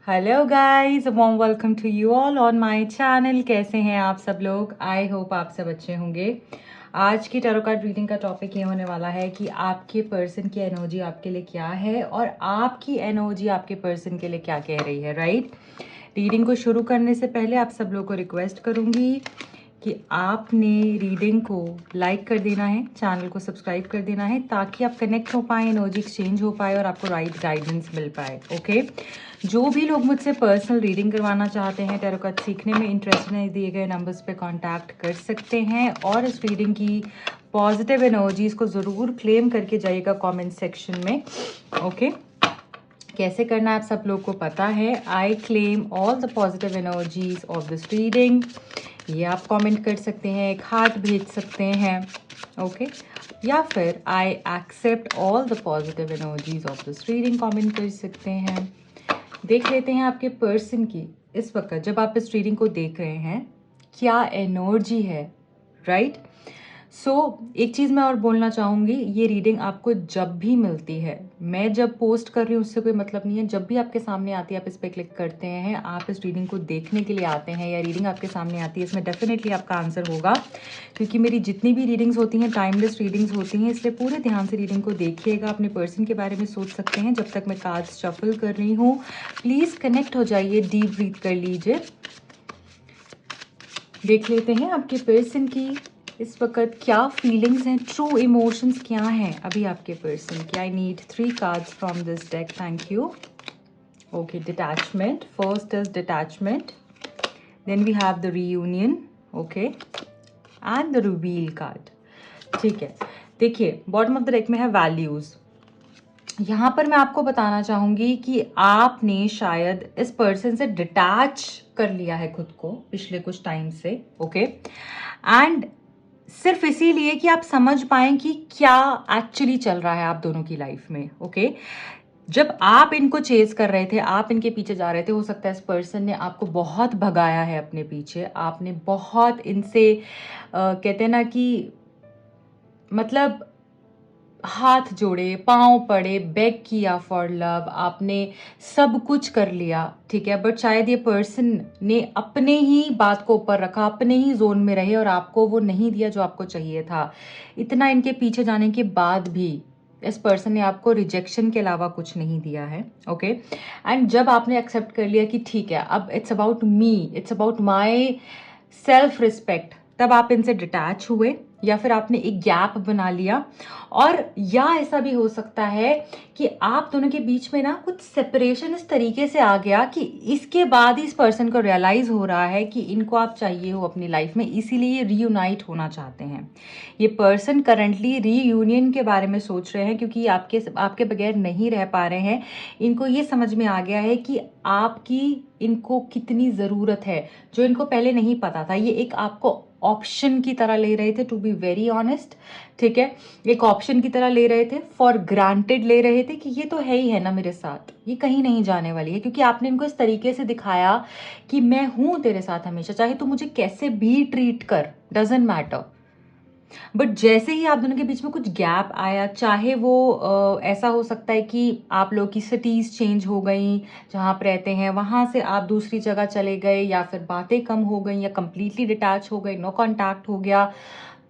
Hello guys, warm welcome to you all on my channel. कैसे हैं आप सब लोग? आई होप आप सब अच्छे होंगे। आज की टैरो कार्ड रीडिंग का टॉपिक ये होने वाला है कि आपके पर्सन की एनर्जी आपके लिए क्या है और आपकी एनर्जी आपके पर्सन के लिए क्या कह रही है, राइट? रीडिंग को शुरू करने से पहले आप सब लोगों को रिक्वेस्ट करूंगी कि आपने रीडिंग को लाइक कर देना है, चैनल को सब्सक्राइब कर देना है, ताकि आप कनेक्ट हो पाए, एनर्जी एक्सचेंज हो पाए और आपको राइट गाइडेंस मिल पाए। ओके, जो भी लोग मुझसे पर्सनल रीडिंग करवाना चाहते हैं, टैरो कार्ड सीखने में इंटरेस्टेड हैं, दिए गए नंबर्स पे कांटेक्ट कर सकते हैं और इस रीडिंग की पॉजिटिव एनर्जीज को ज़रूर क्लेम करके जाइएगा कमेंट सेक्शन में। ओके, कैसे करना है आप सब लोग को पता है। I claim all the positive energies of this reading. ये आप कमेंट कर सकते हैं, एक हार्ट भेज सकते हैं, ओके, या फिर I accept all the positive energies of this reading comment कर सकते हैं। देख लेते हैं आपके पर्सन की इस वक्त जब आप इस रीडिंग को देख रहे हैं क्या एनर्जी है, राइट? सो एक चीज़ मैं और बोलना चाहूँगी, ये रीडिंग आपको जब भी मिलती है, मैं जब पोस्ट कर रही हूँ उससे कोई मतलब नहीं है, जब भी आपके सामने आती है आप इस पर क्लिक करते हैं, आप इस रीडिंग को देखने के लिए आते हैं या रीडिंग आपके सामने आती है, इसमें डेफिनेटली आपका आंसर होगा, क्योंकि मेरी जितनी भी रीडिंग्स होती हैं टाइमलेस रीडिंग्स होती हैं, इसलिए पूरे ध्यान से रीडिंग को देखिएगा। अपने पर्सन के बारे में सोच सकते हैं जब तक मैं कार्ड्स शफल कर रही हूँ। प्लीज़ कनेक्ट हो जाइए, डीप ब्रीथ कर लीजिए। देख लेते हैं आपके पर्सन की इस वक्त क्या फीलिंग्स हैं, ट्रू इमोशंस क्या हैं अभी आपके पर्सन की। I need 3 cards from this deck, thank you. Okay, detachment, first is detachment, then we have the reunion, okay, and the reveal card. ठीक है, देखिए बॉटम ऑफ द डेक में है वैल्यूज। यहाँ पर मैं आपको बताना चाहूंगी कि आपने शायद इस पर्सन से डिटैच कर लिया है खुद को पिछले कुछ टाइम से, ओके, एंड सिर्फ इसीलिए कि आप समझ पाएं कि क्या एक्चुअली चल रहा है आप दोनों की लाइफ में। ओके, जब आप इनको चेज कर रहे थे, आप इनके पीछे जा रहे थे, हो सकता है इस पर्सन ने आपको बहुत भगाया है अपने पीछे, आपने बहुत इनसे कहते हैं ना कि मतलब हाथ जोड़े, पांव पड़े, बेग किया फॉर लव, आपने सब कुछ कर लिया, ठीक है, बट शायद ये पर्सन ने अपने ही बात को ऊपर रखा, अपने ही जोन में रहे और आपको वो नहीं दिया जो आपको चाहिए था। इतना इनके पीछे जाने के बाद भी इस पर्सन ने आपको रिजेक्शन के अलावा कुछ नहीं दिया है, ओके। एंड जब आपने एक्सेप्ट कर लिया कि ठीक है, अब it's about me, it's about my self respect, तब आप इनसे डिटैच हुए या फिर आपने एक गैप बना लिया। और या ऐसा भी हो सकता है कि आप दोनों के बीच में ना कुछ सेपरेशन इस तरीके से आ गया कि इसके बाद ही इस पर्सन को रियलाइज हो रहा है कि इनको आप चाहिए हो अपनी लाइफ में, इसीलिए रीयूनाइट होना चाहते हैं। ये पर्सन करंटली रीयूनियन के बारे में सोच रहे हैं, क्योंकि आपके बगैर नहीं रह पा रहे हैं। इनको ये समझ में आ गया है कि आपकी इनको कितनी ज़रूरत है, जो इनको पहले नहीं पता था। ये एक आपको ऑप्शन की तरह ले रहे थे, टू बी वेरी ऑनेस्ट, ठीक है, एक ऑप्शन की तरह ले रहे थे, फॉर ग्रांटेड ले रहे थे कि ये तो है ही है ना मेरे साथ, ये कहीं नहीं जाने वाली है, क्योंकि आपने इनको इस तरीके से दिखाया कि मैं हूं तेरे साथ हमेशा, चाहे तू मुझे कैसे भी ट्रीट कर, डजेंट मैटर। बट जैसे ही आप दोनों के बीच में कुछ गैप आया, चाहे वो ऐसा हो सकता है कि आप लोग की सिटीज चेंज हो गई, जहाँ आप रहते हैं वहां से आप दूसरी जगह चले गए, या फिर बातें कम हो गई, या कंप्लीटली डिटैच हो गए, नो कांटेक्ट हो गया,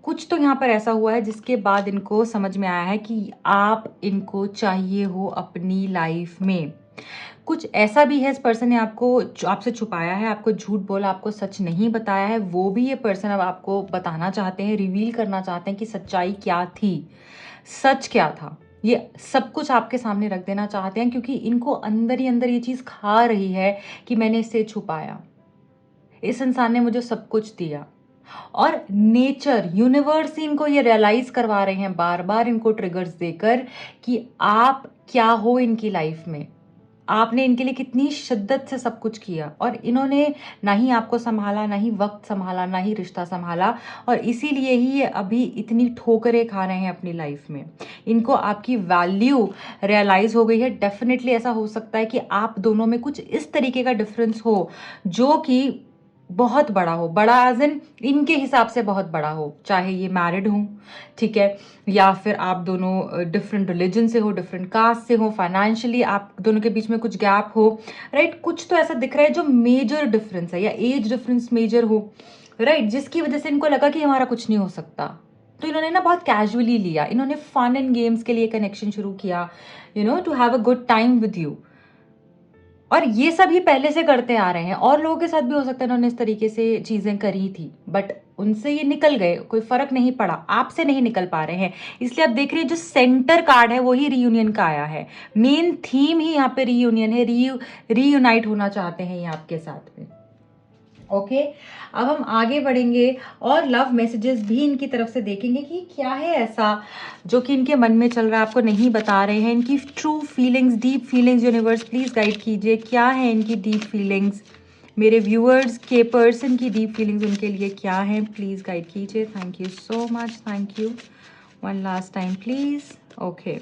कुछ तो यहाँ पर ऐसा हुआ है जिसके बाद इनको समझ में आया है कि आप इनको चाहिए हो अपनी लाइफ में। कुछ ऐसा भी है इस पर्सन ने आपसे छुपाया है, आपको झूठ बोला, आपको सच नहीं बताया है, वो भी ये पर्सन अब आपको बताना चाहते हैं, रिवील करना चाहते हैं कि सच्चाई क्या थी, सच क्या था। ये सब कुछ आपके सामने रख देना चाहते हैं, क्योंकि इनको अंदर ही अंदर ये चीज खा रही है कि मैंने इससे छुपाया, इस इंसान ने मुझे सब कुछ दिया। और नेचर, यूनिवर्स इनको ये रियलाइज करवा रहे हैं बार बार इनको ट्रिगर्स देकर कि आप क्या हो इनकी लाइफ में, आपने इनके लिए कितनी शिद्दत से सब कुछ किया, और इन्होंने ना ही आपको संभाला, ना ही वक्त संभाला, ना ही रिश्ता संभाला, और इसीलिए ही ये अभी इतनी ठोकरें खा रहे हैं अपनी लाइफ में। इनको आपकी वैल्यू रियलाइज हो गई है। डेफिनेटली ऐसा हो सकता है कि आप दोनों में कुछ इस तरीके का डिफरेंस हो जो कि बहुत बड़ा हो, बड़ा एज इन इनके हिसाब से बहुत बड़ा हो, चाहे ये मैरिड हो, ठीक है, या फिर आप दोनों डिफरेंट रिलीजन से हो, डिफरेंट कास्ट से हो, फाइनेंशियली आप दोनों के बीच में कुछ गैप हो, राइट, कुछ तो ऐसा दिख रहा है जो मेजर डिफरेंस है, या एज डिफरेंस मेजर हो, राइट, जिसकी वजह से इनको लगा कि हमारा कुछ नहीं हो सकता, तो इन्होंने ना बहुत कैजुअली लिया, इन्होंने फन एंड गेम्स के लिए कनेक्शन शुरू किया, to have a good time with you. और ये सब ही पहले से करते आ रहे हैं, और लोगों के साथ भी हो सकता है इन्होंने इस तरीके से चीजें करी थी, बट उनसे ये निकल गए, कोई फर्क नहीं पड़ा, आपसे नहीं निकल पा रहे हैं, इसलिए आप देख रहे हैं जो सेंटर कार्ड है वही रीयूनियन का आया है, मेन थीम ही यहाँ पे रीयूनियन है, रीयूनाइट होना चाहते हैं ये आपके साथ में। ओके, अब हम आगे बढ़ेंगे और लव मैसेजेस भी इनकी तरफ से देखेंगे कि क्या है ऐसा जो कि इनके मन में चल रहा है, आपको नहीं बता रहे हैं, इनकी true feelings, deep feelings, universe please guide कीजिए, क्या है इनकी डीप फीलिंग्स, मेरे व्यूअर्स के पर्सन की डीप फीलिंग्स उनके लिए क्या है, प्लीज गाइड कीजिए। Thank you so much, thank you, one last time please. Okay,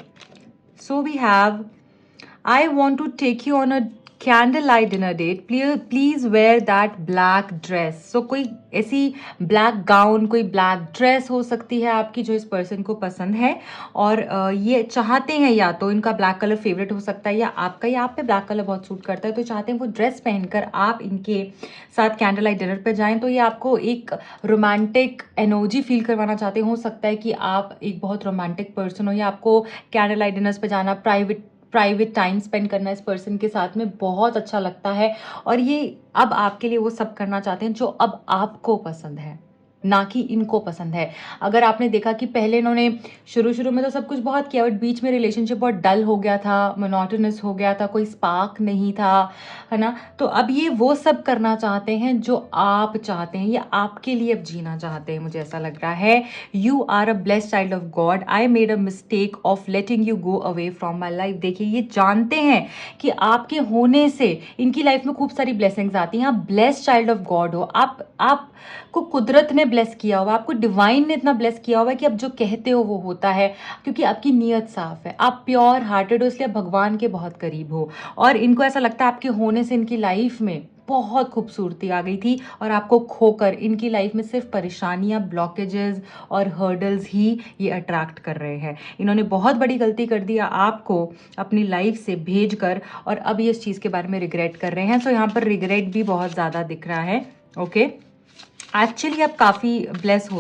so we have, I want to take you on a candlelight dinner date. Please wear that black dress. So कोई ऐसी black gown, कोई black dress हो सकती है आपकी जो इस person को पसंद है, और ये चाहते हैं, या तो इनका ब्लैक कलर फेवरेट हो सकता है, या आपका, या आप पे ब्लैक कलर बहुत सूट करता है, तो चाहते हैं वो ड्रेस पहनकर आप इनके साथ कैंडल लाइट डिनर पे जाएं, तो ये आपको एक रोमांटिक एनर्जी फील करवाना चाहते हैं। हो सकता है कि आप एक बहुत रोमांटिक पर्सन हो, या आपको कैंडल लाइट डिनर्स पे जाना, प्राइवेट टाइम स्पेंड करना इस पर्सन के साथ में बहुत अच्छा लगता है, और ये अब आपके लिए वो सब करना चाहते हैं जो अब आपको पसंद है, ना कि इनको पसंद है। अगर आपने देखा कि पहले इन्होंने शुरू में तो सब कुछ बहुत किया, बट बीच में रिलेशनशिप बहुत डल हो गया था, मोनोटोनस हो गया था, कोई स्पार्क नहीं था, है ना, तो अब ये वो सब करना चाहते हैं जो आप चाहते हैं, ये आपके लिए अब जीना चाहते हैं, मुझे ऐसा लग रहा है। You are a blessed child of God, I made a mistake of letting you go away from my life. देखिए, ये जानते हैं कि आपके होने से इनकी लाइफ में खूब सारी ब्लेसिंग्स आती हैं, आप ब्लेस्ड चाइल्ड ऑफ गॉड हो, आपको कुदरत ने ब्लेस किया हुआ, आपको डिवाइन ने इतना ब्लेस किया हुआ है कि आप जो कहते हो वो होता है, क्योंकि आपकी नीयत साफ है, आप प्योर हार्टेड हो, इसलिए आप भगवान के बहुत करीब हो, और इनको ऐसा लगता है आपके होने से इनकी लाइफ में बहुत खूबसूरती आ गई थी, और आपको खोकर इनकी लाइफ में सिर्फ परेशानियां, ब्लॉकेजेस और हर्डल्स ही ये अट्रैक्ट कर रहे हैं। इन्होंने बहुत बड़ी गलती कर दी आपको अपनी लाइफ से भेज कर, और अब ये इस चीज़ के बारे में रिग्रेट कर रहे हैं। सो यहाँ पर रिग्रेट भी बहुत ज़्यादा दिख रहा है। ओके, एक्चुअली आप काफ़ी ब्लेस्ड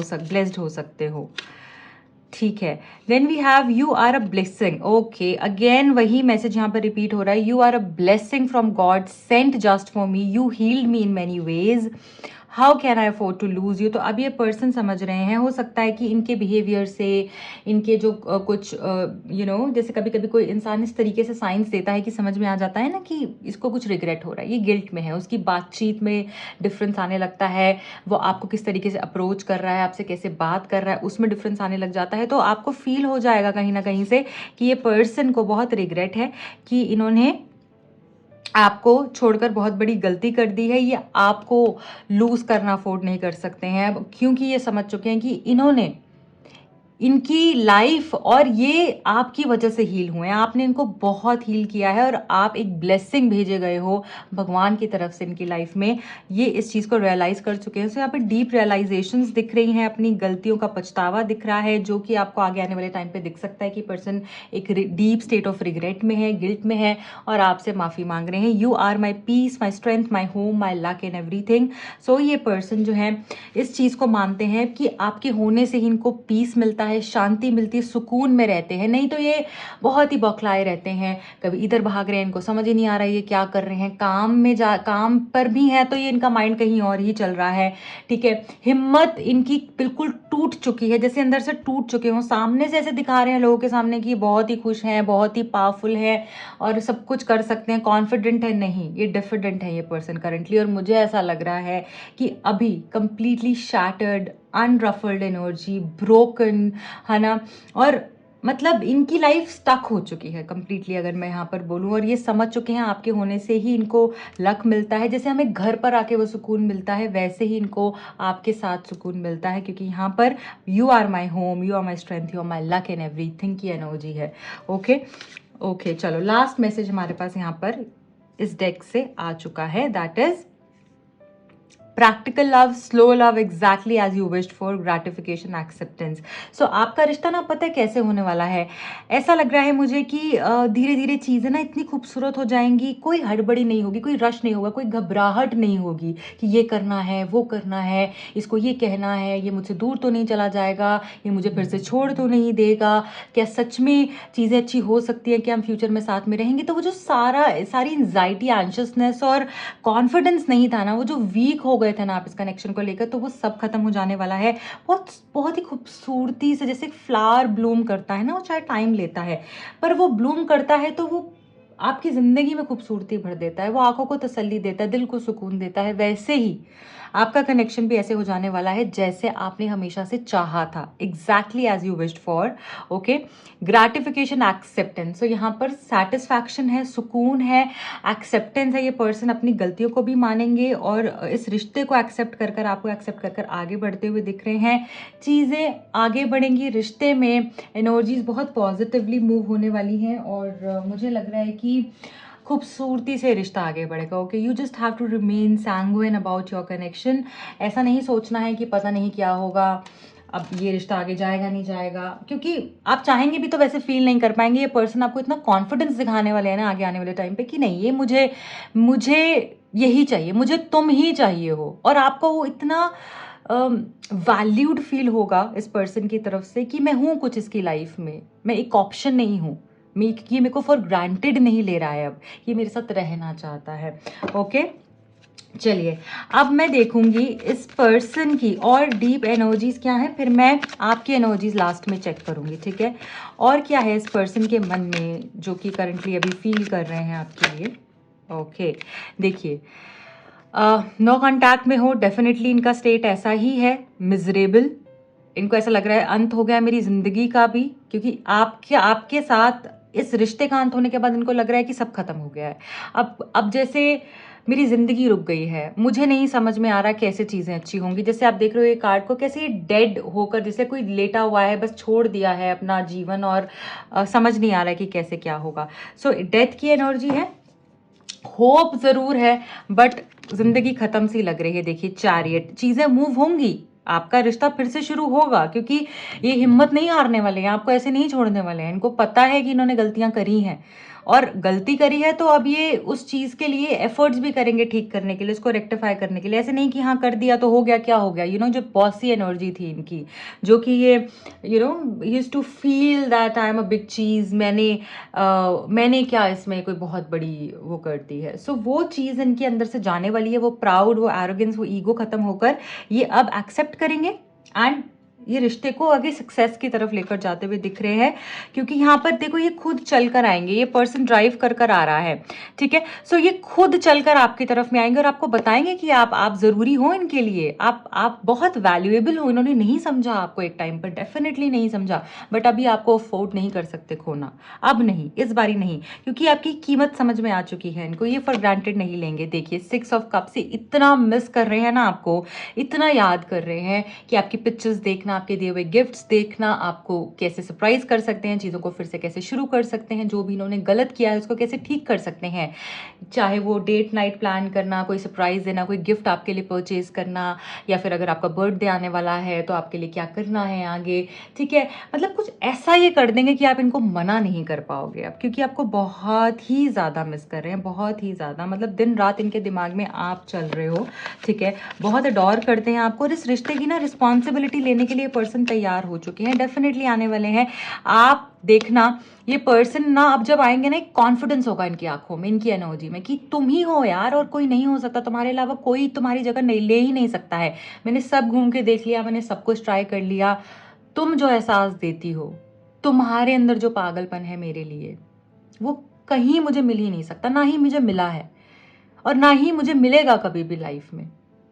हो सकते हो, ठीक है। Then we have you are a blessing. Okay, again वही मैसेज यहाँ पर रिपीट हो रहा है, you are a blessing from God sent just for me, you healed me in many ways, how can I afford to lose you. तो अब ये person समझ रहे हैं, हो सकता है कि इनके बिहेवियर से, इनके जो कुछ जैसे कभी कभी कोई इंसान इस तरीके से साइंस देता है कि समझ में आ जाता है ना कि इसको कुछ रिग्रेट हो रहा है, ये गिल्ट में है, उसकी बातचीत में डिफरेंस आने लगता है, वो आपको किस तरीके से अप्रोच कर रहा है, आपसे कैसे बात कर रहा है, उसमें डिफरेंस आने लग जाता है, तो आपको फील हो जाएगा कहीं ना कहीं से कि ये पर्सन को बहुत रिग्रेट है कि इन्होंने आपको छोड़कर बहुत बड़ी गलती कर दी है, ये आपको लूज करना अफोर्ड नहीं कर सकते हैं, क्योंकि ये समझ चुके हैं कि इन्होंने, इनकी लाइफ और ये आपकी वजह से हील हुए हैं, आपने इनको बहुत हील किया है, और आप एक ब्लेसिंग भेजे गए हो भगवान की तरफ से इनकी लाइफ में, ये इस चीज़ को रियलाइज़ कर चुके हैं। सो यहाँ पे डीप रियलाइजेशंस दिख रही हैं, अपनी गलतियों का पछतावा दिख रहा है, जो कि आपको आगे आने वाले टाइम पे दिख सकता है कि पर्सन एक डीप स्टेट ऑफ रिग्रेट में है, गिल्ट में है, और आपसे माफ़ी मांग रहे हैं। You are my peace, my strength, my home, my luck and everything. So ये पर्सन जो है इस चीज़ को मानते हैं कि आपके होने से ही इनको पीस मिलता है, शांति मिलती है, सुकून में रहते हैं, नहीं तो ये बहुत ही बौखलाए रहते हैं, कभी इधर भाग रहे हैं, इनको समझ ही नहीं आ रहा है ये क्या कर रहे हैं, काम पर भी है तो ये इनका माइंड कहीं और ही चल रहा है, ठीक है। हिम्मत इनकी बिल्कुल टूट चुकी है, जैसे अंदर से टूट चुके हों, सामने से ऐसे दिखा रहे हैं लोगों के सामने कि बहुत ही खुश हैं, बहुत ही पावरफुल है और सब कुछ कर सकते हैं, कॉन्फिडेंट है, नहीं, ये डिफिडेंट है ये पर्सन करंटली, और मुझे ऐसा लग रहा है कि अभी कंप्लीटली शैटर्ड, अनरफल्ड एनर्जी, ब्रोकन, है ना, और मतलब इनकी लाइफ स्टक हो चुकी है कंप्लीटली, अगर मैं यहाँ पर बोलूँ, और ये समझ चुके हैं आपके होने से ही इनको लक मिलता है, जैसे हमें घर पर आके वो सुकून मिलता है, वैसे ही इनको आपके साथ सुकून मिलता है, क्योंकि यहाँ पर you are my home, you are my strength, you are my luck and everything की एनर्जी है। ओके, चलो लास्ट मैसेज हमारे पास यहाँ पर इस डेक से आ चुका है, that is practical love, slow love, exactly as you wished for, gratification, acceptance. So आपका रिश्ता ना पता है कैसे होने वाला है, ऐसा लग रहा है मुझे कि धीरे धीरे चीज़ें ना इतनी खूबसूरत हो जाएंगी, कोई हड़बड़ी नहीं होगी, कोई रश नहीं होगा, कोई घबराहट नहीं होगी कि ये करना है, वो करना है, इसको ये कहना है, ये मुझसे दूर तो नहीं चला जाएगा, ये मुझे फिर से छोड़ तो नहीं देगा, क्या सच में चीज़ें अच्छी हो सकती है, क्या हम फ्यूचर में साथ में रहेंगे। तो वो जो सारी एंजाइटी, एंशियसनेस और कॉन्फिडेंस नहीं था ना, वो जो वीक हो गए थे ना आप इस कनेक्शन को लेकर, तो वो सब खत्म हो जाने वाला है। बहुत बहुत ही खूबसूरती से, जैसे एक फ्लावर ब्लूम करता है ना, वो चाहे टाइम लेता है पर वो ब्लूम करता है, तो वो आपकी जिंदगी में खूबसूरती भर देता है, वो आंखों को तसल्ली देता है, दिल को सुकून देता है। वैसे ही आपका कनेक्शन भी ऐसे हो जाने वाला है जैसे आपने हमेशा से चाहा था, exactly as you wished for. Okay, gratification, acceptance. तो यहाँ पर सेटिस्फैक्शन है, सुकून है, एक्सेप्टेंस है। ये पर्सन अपनी गलतियों को भी मानेंगे और इस रिश्ते को एक्सेप्ट कर कर, आपको एक्सेप्ट कर कर आगे बढ़ते हुए दिख रहे हैं। चीज़ें आगे बढ़ेंगी, रिश्ते में एनर्जीज बहुत पॉजिटिवली मूव होने वाली हैं और मुझे लग रहा है कि खूबसूरती से रिश्ता आगे बढ़ेगा। Okay, you just have to remain sanguine about your connection. ऐसा नहीं सोचना है कि पता नहीं क्या होगा, अब ये रिश्ता आगे जाएगा नहीं जाएगा, क्योंकि आप चाहेंगे भी तो वैसे फील नहीं कर पाएंगे। ये पर्सन आपको इतना कॉन्फिडेंस दिखाने वाले हैं ना आगे आने वाले टाइम पे कि नहीं, ये मुझे मुझे यही चाहिए, मुझे तुम ही चाहिए हो। और आपको वो इतना वैल्यूड फील होगा इस पर्सन की तरफ से कि मैं हूँ कुछ इसकी लाइफ में, मैं एक ऑप्शन नहीं हूँ, ये मेरे को फॉर ग्रांटेड नहीं ले रहा है, अब ये मेरे साथ रहना चाहता है। ओके, चलिए अब मैं देखूंगी इस पर्सन की और डीप एनर्जीज क्या है, फिर मैं आपकी एनर्जीज लास्ट में चेक करूंगी, ठीक है। और क्या है इस पर्सन के मन में जो कि करंटली अभी फील कर रहे हैं आपके लिए। ओके, देखिए, नो कांटेक्ट में हो, डेफिनेटली इनका स्टेट ऐसा ही है, मिजरेबल। इनको ऐसा लग रहा है अंत हो गया मेरी जिंदगी का भी, क्योंकि आपके साथ इस रिश्ते का अंत होने के बाद इनको लग रहा है कि सब खत्म हो गया है। अब जैसे मेरी जिंदगी रुक गई है, मुझे नहीं समझ में आ रहा कैसे चीजें अच्छी होंगी। जैसे आप देख रहे हो ये कार्ड को, कैसे डेड होकर, जैसे कोई लेटा हुआ है, बस छोड़ दिया है अपना जीवन और समझ नहीं आ रहा है कि कैसे क्या होगा। सो डेथ की एनर्जी है, होप जरूर है, बट जिंदगी खत्म सी लग रही है। देखिए चैरियट, चीजें मूव होंगी, आपका रिश्ता फिर से शुरू होगा, क्योंकि ये हिम्मत नहीं हारने वाले हैं, आपको ऐसे नहीं छोड़ने वाले हैं। इनको पता है कि इन्होंने गलतियां करी हैं और गलती करी है, तो अब ये उस चीज के लिए एफर्ट्स भी करेंगे ठीक करने के लिए, उसको रेक्टिफाई करने के लिए। ऐसे नहीं कि हाँ कर दिया तो हो गया, क्या हो गया, जो बॉसी एनर्जी थी इनकी, जो कि ये used to feel that I am a big cheese, मैंने क्या इसमें कोई बहुत बड़ी वो कर दी है। सो वो चीज इनके अंदर से जाने वाली है, वो प्राउड, वो एरोगेंस, वो ईगो खत्म होकर ये अब एक्सेप्ट करेंगे एंड ये रिश्ते को आगे सक्सेस की तरफ लेकर जाते हुए दिख रहे हैं। क्योंकि यहाँ पर देखो ये खुद चल कर आएंगे, ये पर्सन ड्राइव कर कर आ रहा है, ठीक है। सो ये खुद चलकर आपकी तरफ में आएंगे और आपको बताएंगे कि आप जरूरी हो इनके लिए, आप बहुत वैल्यूएबल हो। इन्होंने नहीं समझा आपको एक टाइम पर, डेफिनेटली नहीं समझा, बट अभी आपको अफोर्ड नहीं कर सकते खोना, अब नहीं, इस बारी नहीं, क्योंकि आपकी कीमत समझ में आ चुकी है इनको, ये फॉर ग्रांटेड नहीं लेंगे। देखिए 6 ऑफ कप से इतना मिस कर रहे हैं ना आपको, इतना याद कर रहे हैं कि आपकी पिक्चर्स देखना, आपके दिए हुए गिफ्ट्स देखना, आपको कैसे सरप्राइज कर सकते हैं, चीज़ों को फिर से कैसे शुरू कर सकते हैं, जो भी इन्होंने गलत किया है उसको कैसे ठीक कर सकते हैं। चाहे वो डेट नाइट प्लान करना, कोई सरप्राइज देना, कोई गिफ्ट आपके लिए परचेज करना, या फिर अगर आपका बर्थडे आने वाला है तो आपके लिए क्या करना है आगे, ठीक है। मतलब कुछ ऐसा ये कर देंगे कि आप इनको मना नहीं कर पाओगे अब, क्योंकि आपको बहुत ही ज़्यादा मिस कर रहे हैं, बहुत ही ज़्यादा, मतलब दिन रात इनके दिमाग में आप चल रहे हो, ठीक है। बहुत अडोर करते हैं आपको और इस रिश्ते की ना रिस्पॉन्सिबिलिटी लेने के लिए पर्सन तैयार हो चुके हैं, डेफिनेटली आने वाले हैं। आप देखना ये पर्सन ना अब जब आएंगे ना, एक कॉन्फिडेंस होगा इनकी आंखों में, इनकी एनर्जी में, कि तुम ही हो यार और कोई नहीं हो सकता, तुम्हारे अलावा कोई तुम्हारी जगह नहीं, ले ही नहीं सकता है। मैंने सब घूम के देख लिया, मैंने सब कुछ ट्राई कर लिया, तुम जो एहसास देती हो, तुम्हारे अंदर जो पागलपन है मेरे लिए, वो कहीं मुझे मिल ही नहीं सकता, ना ही मुझे मिला है और ना ही मुझे मिलेगा कभी भी लाइफ में,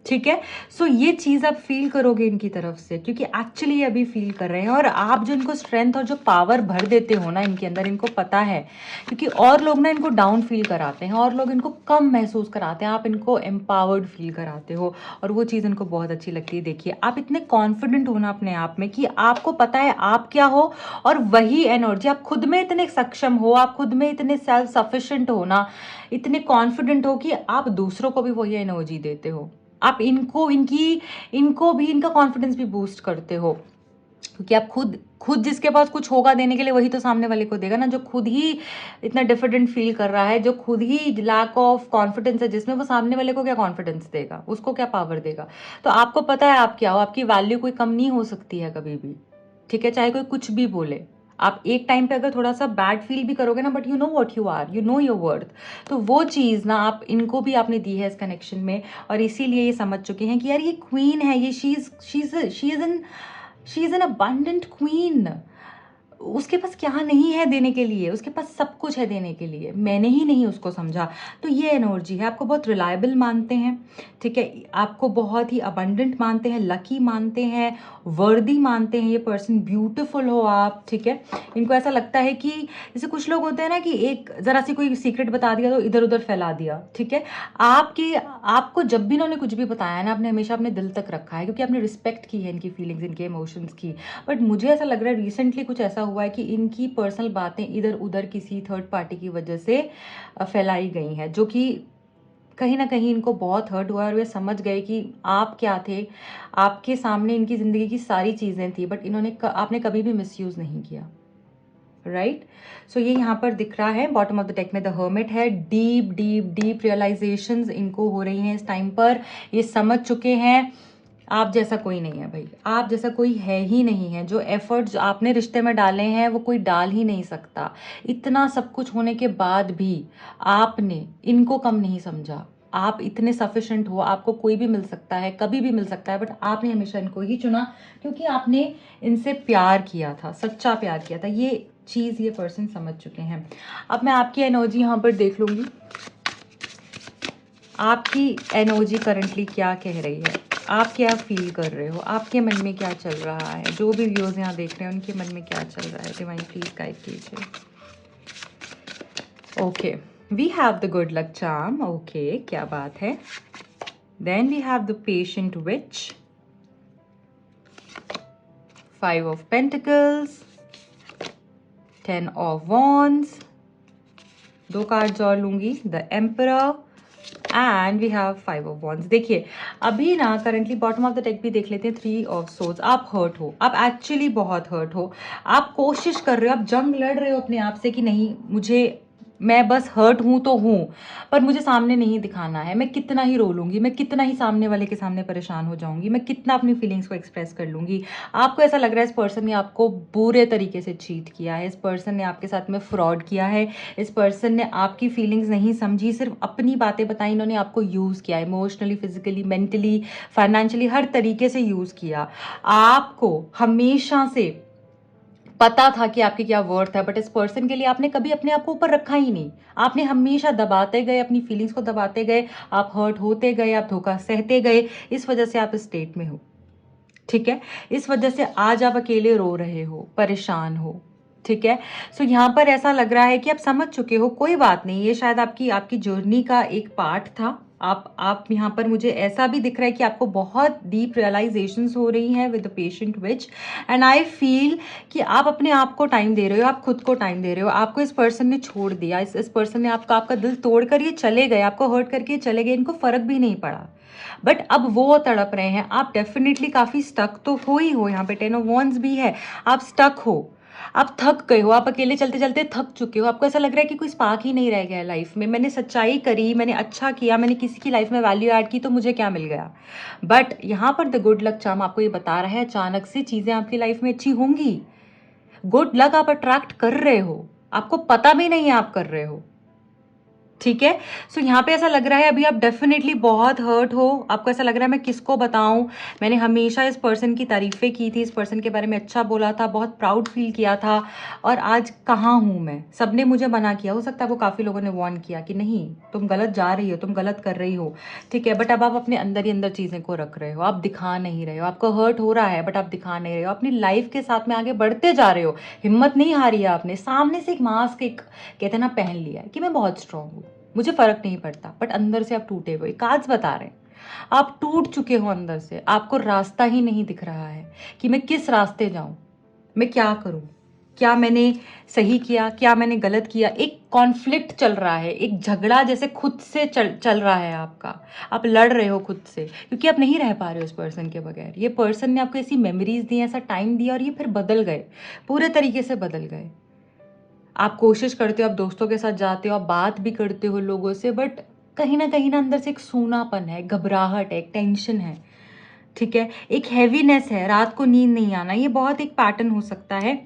ठीक है। सो ये चीज आप फील करोगे इनकी तरफ से, क्योंकि एक्चुअली ये अभी फील कर रहे हैं। और आप जो इनको स्ट्रेंथ और जो पावर भर देते हो ना इनके अंदर, इनको पता है, क्योंकि और लोग ना इनको डाउन फील कराते हैं, और लोग इनको कम महसूस कराते हैं, आप इनको एम्पावर्ड फील कराते हो और वो चीज़ इनको बहुत अच्छी लगती है। देखिए आप इतने कॉन्फिडेंट हो ना अपने आप में कि आपको पता है आप क्या हो, और वही एनर्जी आप खुद में इतने सक्षम हो, आप खुद में इतने सेल्फ सफिशिएंट हो ना, इतने कॉन्फिडेंट हो कि आप दूसरों को भी वही एनर्जी देते हो। आप इनको भी इनका कॉन्फिडेंस भी बूस्ट करते हो, क्योंकि आप खुद जिसके पास कुछ होगा देने के लिए वही तो सामने वाले को देगा ना। जो खुद ही इतना डिफिडेंट फील कर रहा है, जो खुद ही लैक ऑफ कॉन्फिडेंस है जिसमें, वो सामने वाले को क्या कॉन्फिडेंस देगा, उसको क्या पावर देगा। तो आपको पता है आप क्या हो, आपकी वैल्यू कोई कम नहीं हो सकती है कभी भी, ठीक है, चाहे कोई कुछ भी बोले। आप एक टाइम पे अगर थोड़ा सा बैड फील भी करोगे ना, but you know what you are, you know your worth. तो वो चीज़ ना आप इनको भी आपने दी है इस कनेक्शन में, और इसीलिए ये समझ चुके हैं कि यार ये क्वीन है, ये she is an abundant queen. उसके पास क्या नहीं है देने के लिए, उसके पास सब कुछ है देने के लिए, मैंने ही नहीं उसको समझा। तो ये एनर्जी है, आपको बहुत रिलायबल मानते हैं, ठीक है, आपको बहुत ही अबंडेंट मानते हैं, लकी मानते हैं, वर्दी मानते हैं ये पर्सन, ब्यूटीफुल हो आप, ठीक है। इनको ऐसा लगता है कि जैसे कुछ लोग होते हैं ना कि एक ज़रा सी कोई सीक्रेट बता दिया तो इधर उधर फैला दिया, ठीक है। आपको जब भी इन्होंने कुछ भी बताया ना, आपने हमेशा अपने दिल तक रखा है, क्योंकि आपने रिस्पेक्ट की है इनकी फीलिंग्स, इनके इमोशंस की। बट मुझे ऐसा लग रहा है रिसेंटली कुछ ऐसा हुआ है कि इनकी पर्सनल बातें इधर उधर किसी थर्ड पार्टी की वजह से फैलाई गई हैं, जो कि कहीं ना कहीं इनको बहुत हर्ट हुआ, और वे समझ गए कि आप क्या थे, आपके सामने इनकी ज़िंदगी की सारी चीज़ें थी, बट आपने कभी भी मिसयूज़ नहीं किया, राइट। सो ये यहाँ पर दिख रहा है बॉटम ऑफ द डेक में द हर्मिट है। डीप डीप डीप रियलाइजेशंस इनको हो रही हैं इस टाइम पर, ये समझ चुके हैं आप जैसा कोई नहीं है भाई, आप जैसा कोई है ही नहीं है। जो एफर्ट्स आपने रिश्ते में डाले हैं वो कोई डाल ही नहीं सकता। इतना सब कुछ होने के बाद भी आपने इनको कम नहीं समझा। आप इतने सफिशेंट हो, आपको कोई भी मिल सकता है, कभी भी मिल सकता है, बट आपने हमेशा इनको ही चुना, क्योंकि आपने इनसे प्यार किया था, सच्चा प्यार किया था। ये चीज़ ये पर्सन समझ चुके हैं। अब मैं आपकी एनर्जी यहाँ पर देख लूँगी, आपकी एनर्जी करंटली क्या कह रही है, आप क्या फील कर रहे हो, आपके मन में क्या चल रहा है। जो भी व्यूअर्स यहाँ देख रहे हैं उनके मन में क्या चल रहा है, डिवाइन प्लीज गाइड कीजिए। Okay, we have the good luck charm, okay, क्या बात है। Then we have the patient witch, 5 of pentacles, 10 of wands, 2 cards और लूंगी, the emperor and we have 5 of wands. देखिए अभी ना currently bottom of the deck भी देख लेते हैं, 3 ऑफ सोर्ड्स। आप हर्ट हो, आप एक्चुअली बहुत हर्ट हो, आप कोशिश कर रहे हो, आप जंग लड़ रहे हो अपने आप से कि नहीं मैं बस हर्ट हूं तो हूं, पर मुझे सामने नहीं दिखाना है। मैं कितना ही रो लूंगी, मैं कितना ही सामने वाले के सामने परेशान हो जाऊंगी, मैं कितना अपनी फीलिंग्स को एक्सप्रेस कर लूंगी। आपको ऐसा लग रहा है इस पर्सन ने आपको बुरे तरीके से चीट किया है, इस पर्सन ने आपके साथ में फ्रॉड किया है, इस पर्सन ने आपकी फीलिंग्स नहीं समझी, सिर्फ अपनी बातें बताई, इन्होंने आपको यूज़ किया, इमोशनली, फिजिकली, मेंटली, फाइनेंशियली, हर तरीके से यूज़ किया। आपको हमेशा से पता था कि आपकी क्या वर्थ है, बट इस पर्सन के लिए आपने कभी अपने आप को ऊपर रखा ही नहीं। आपने हमेशा दबाते गए, अपनी फीलिंग्स को दबाते गए, आप हर्ट होते गए, आप धोखा सहते गए। इस वजह से आप इस स्टेट में हो, ठीक है। इस वजह से आज आप अकेले रो रहे हो, परेशान हो, ठीक है। सो यहाँ पर ऐसा लग रहा है कि आप समझ चुके हो, कोई बात नहीं, ये शायद आपकी जर्नी का एक पार्ट था। आप यहाँ पर मुझे ऐसा भी दिख रहा है कि आपको बहुत डीप रियलाइजेशंस हो रही हैं with the patient which, and I feel कि आप अपने आप को टाइम दे रहे हो, आप खुद को टाइम दे रहे हो। आपको इस पर्सन ने छोड़ दिया, इस पर्सन ने आपका दिल तोड़कर ये चले गए, आपको हर्ट करके चले गए, इनको फर्क भी नहीं पड़ा। बट अब वो तड़प रहे हैं। आप डेफिनेटली काफ़ी स्टक तो हो ही हो, यहाँ पे 10 ऑफ वॉन्ड्स भी है, आप स्टक हो, आप थक गए हो, आप अकेले चलते चलते थक चुके हो। आपको ऐसा लग रहा है कि कोई स्पार्क ही नहीं रह गया है लाइफ में। मैंने सच्चाई करी, मैंने अच्छा किया, मैंने किसी की लाइफ में वैल्यू ऐड की, तो मुझे क्या मिल गया। बट यहाँ पर द गुड लक चार्म आपको ये बता रहा है अचानक से चीज़ें आपकी लाइफ में अच्छी होंगी। गुड लक आप अट्रैक्ट कर रहे हो, आपको पता भी नहीं है आप कर रहे हो, ठीक है। सो यहाँ पे ऐसा लग रहा है अभी आप डेफिनेटली बहुत हर्ट हो। आपको ऐसा लग रहा है मैं किसको बताऊं, मैंने हमेशा इस पर्सन की तारीफें की थी, इस पर्सन के बारे में अच्छा बोला था, बहुत प्राउड फील किया था, और आज कहाँ हूँ मैं। सबने मुझे मना किया, हो सकता है वो काफ़ी लोगों ने वार्न किया कि नहीं तुम गलत जा रही हो, तुम गलत कर रही हो, ठीक है। बट अब आप अपने अंदर ही अंदर चीज़ें को रख रहे हो, आप दिखा नहीं रहे हो। आपको हर्ट हो रहा है बट आप दिखा नहीं रहे हो, अपनी लाइफ के साथ में आगे बढ़ते जा रहे हो। हिम्मत नहीं हारी है आपने, सामने से एक मास्क, एक कहते हैं ना, पहन लिया है कि मैं बहुत स्ट्रांग हूँ, मुझे फर्क नहीं पड़ता, बट अंदर से आप टूटे हुए। काज बता रहे हैं आप टूट चुके हो अंदर से, आपको रास्ता ही नहीं दिख रहा है कि मैं किस रास्ते जाऊं, मैं क्या करूं, क्या मैंने सही किया, क्या मैंने गलत किया। एक कॉन्फ्लिक्ट चल रहा है, एक झगड़ा जैसे खुद से चल रहा है आपका। आप लड़ रहे हो खुद से क्योंकि आप नहीं रह पा रहे हो उस पर्सन के बगैर। ये पर्सन ने आपको ऐसी मेमोरीज दी, ऐसा टाइम दिया और ये फिर बदल गए, पूरे तरीके से बदल गए। आप कोशिश करते हो, आप दोस्तों के साथ जाते हो, आप बात भी करते हो लोगों से, बट कहीं ना अंदर से एक सूनापन है, घबराहट है, एक टेंशन है, ठीक है, एक हैवीनेस है, रात को नींद नहीं आना। ये बहुत एक पैटर्न हो सकता है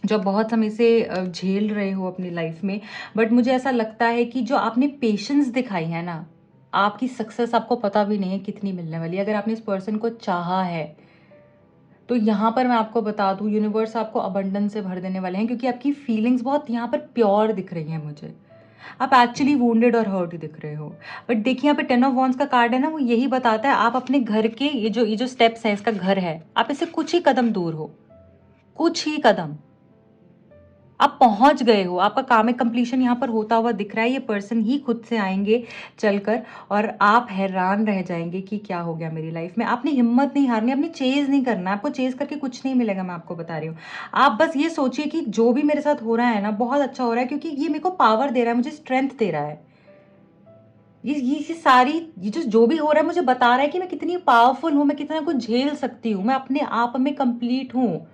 जो बहुत समय से झेल रहे हो अपनी लाइफ में। बट मुझे ऐसा लगता है कि जो आपने पेशेंस दिखाई है ना, आपकी सक्सेस आपको पता भी नहीं है कितनी मिलने वाली है। अगर आपने इस पर्सन को चाहा है तो यहाँ पर मैं आपको बता दूँ, यूनिवर्स आपको अबंडेंस से भर देने वाले हैं, क्योंकि आपकी फीलिंग्स बहुत यहाँ पर प्योर दिख रही हैं मुझे। आप एक्चुअली वुंडेड और हर्ट दिख रहे हो। बट देखिए यहाँ पे 10 ऑफ वॉन्ड्स का कार्ड है ना, वो यही बताता है आप अपने घर के ये जो स्टेप्स हैं, इसका घर है, आप इससे कुछ ही कदम दूर हो, कुछ ही कदम आप पहुंच गए हो। आपका काम है, कंप्लीशन यहाँ पर होता हुआ दिख रहा है। ये पर्सन ही खुद से आएंगे चलकर और आप हैरान रह जाएंगे कि क्या हो गया मेरी लाइफ में। आपने हिम्मत नहीं हारनी, आपने चेज नहीं करना। आपको चेज करके कुछ नहीं मिलेगा, मैं आपको बता रही हूँ। आप बस ये सोचिए कि जो भी मेरे साथ हो रहा है ना, बहुत अच्छा हो रहा है, क्योंकि ये मेरे को पावर दे रहा है, मुझे स्ट्रेंथ दे रहा है। ये सारी ये जो भी हो रहा है मुझे बता रहा है कि मैं कितनी पावरफुल हूं, मैं कितना कुछ झेल सकती हूँ, मैं अपने आप में कंप्लीट हूँ।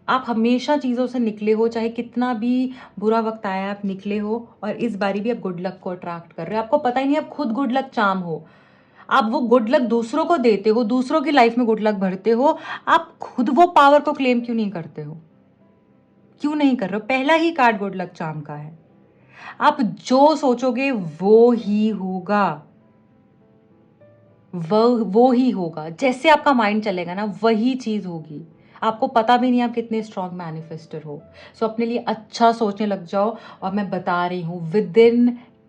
आप हमेशा चीज़ों से निकले हो, चाहे कितना भी बुरा वक्त आया आप निकले हो, और इस बारी भी आप गुड लक को अट्रैक्ट कर रहे हो। आपको पता ही नहीं आप खुद गुड लक चार्म हो। आप वो गुड लक दूसरों को देते हो, दूसरों की लाइफ में गुड लक भरते हो। आप खुद वो पावर को क्लेम क्यों नहीं करते हो? क्यों नहीं कर रहे हो? पहला ही कार्ड गुड लक चार्म का है। आप जो सोचोगे वो ही होगा, वो ही होगा। जैसे आपका माइंड चलेगा ना, वही चीज होगी। आपको पता भी नहीं आप कितने स्ट्रॉन्ग मैनिफेस्टर हो। सो अपने लिए अच्छा सोचने लग जाओ, और मैं बता रही हूँ विद इन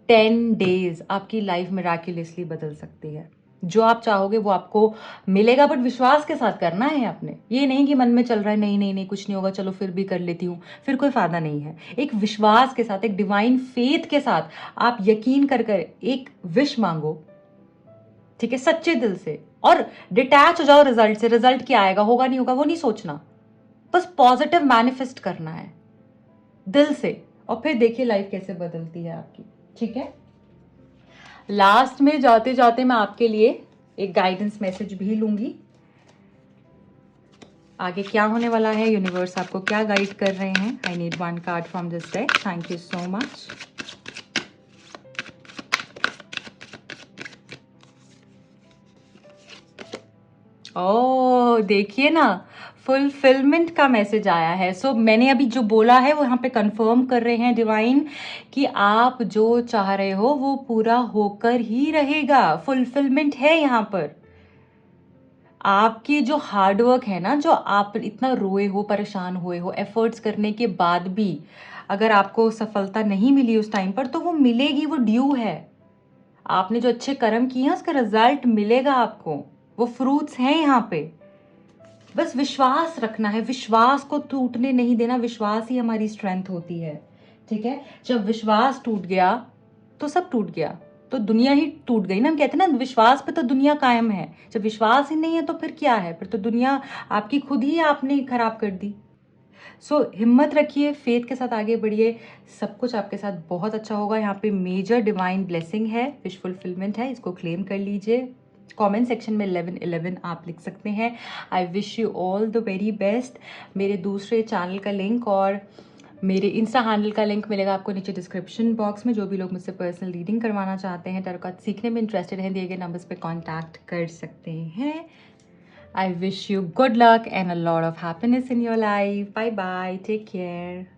10 डेज आपकी लाइफ मिराक्युलसली बदल सकती है। जो आप चाहोगे वो आपको मिलेगा, बट विश्वास के साथ करना है आपने। ये नहीं कि मन में चल रहा है नहीं नहीं नहीं कुछ नहीं होगा, चलो फिर भी कर लेती हूँ, फिर कोई फायदा नहीं है। एक विश्वास के साथ, एक डिवाइन फेथ के साथ आप यकीन कर एक विश मांगो, ठीक है, सच्चे दिल से, और डिटैच हो जाओ रिजल्ट से। रिजल्ट क्या आएगा, होगा नहीं होगा, वो नहीं सोचना, बस पॉजिटिव मैनिफेस्ट करना है दिल से, और फिर देखिए लाइफ कैसे बदलती है आपकी, ठीक है। लास्ट में जाते जाते मैं आपके लिए एक गाइडेंस मैसेज भी लूंगी। आगे क्या होने वाला है, यूनिवर्स आपको क्या गाइड कर रहे हैं। I need 1 card from this deck. Thank you so much. ओह देखिए ना, फुलफिलमेंट का मैसेज आया है। सो मैंने अभी जो बोला है वो यहाँ पे कंफर्म कर रहे हैं डिवाइन कि आप जो चाह रहे हो वो पूरा होकर ही रहेगा। फुलफिलमेंट है यहाँ पर। आपकी जो हार्डवर्क है ना, जो आप इतना रोए हो, परेशान हुए हो, एफर्ट्स करने के बाद भी अगर आपको सफलता नहीं मिली उस टाइम पर, तो वो मिलेगी, वो ड्यू है। आपने जो अच्छे कर्म किए हैं उसका रिजल्ट मिलेगा आपको, वो फ्रूट्स हैं यहाँ पे। बस विश्वास रखना है, विश्वास को टूटने नहीं देना। विश्वास ही हमारी स्ट्रेंथ होती है, ठीक है। जब विश्वास टूट गया तो सब टूट गया, तो दुनिया ही टूट गई ना। हम कहते हैं ना, विश्वास पे तो दुनिया कायम है। जब विश्वास ही नहीं है तो फिर क्या है, फिर तो दुनिया आपकी खुद ही आपने खराब कर दी। सो हिम्मत रखिए, फेथ के साथ आगे बढ़िए, सब कुछ आपके साथ बहुत अच्छा होगा। यहाँ पे मेजर डिवाइन ब्लेसिंग है, विश फुलफिलमेंट है, इसको क्लेम कर लीजिए। कमेंट सेक्शन में 1111 आप लिख सकते हैं। I wish you all the very best. मेरे दूसरे चैनल का लिंक और मेरे इंस्टा हैंडल का लिंक मिलेगा आपको नीचे डिस्क्रिप्शन बॉक्स में। जो भी लोग मुझसे पर्सनल रीडिंग करवाना चाहते हैं, टैरो कार्ड सीखने में इंटरेस्टेड हैं, दिए गए नंबर्स पे कांटेक्ट कर सकते हैं। I wish you good luck and a lot of happiness in your life. Bye bye. Take care.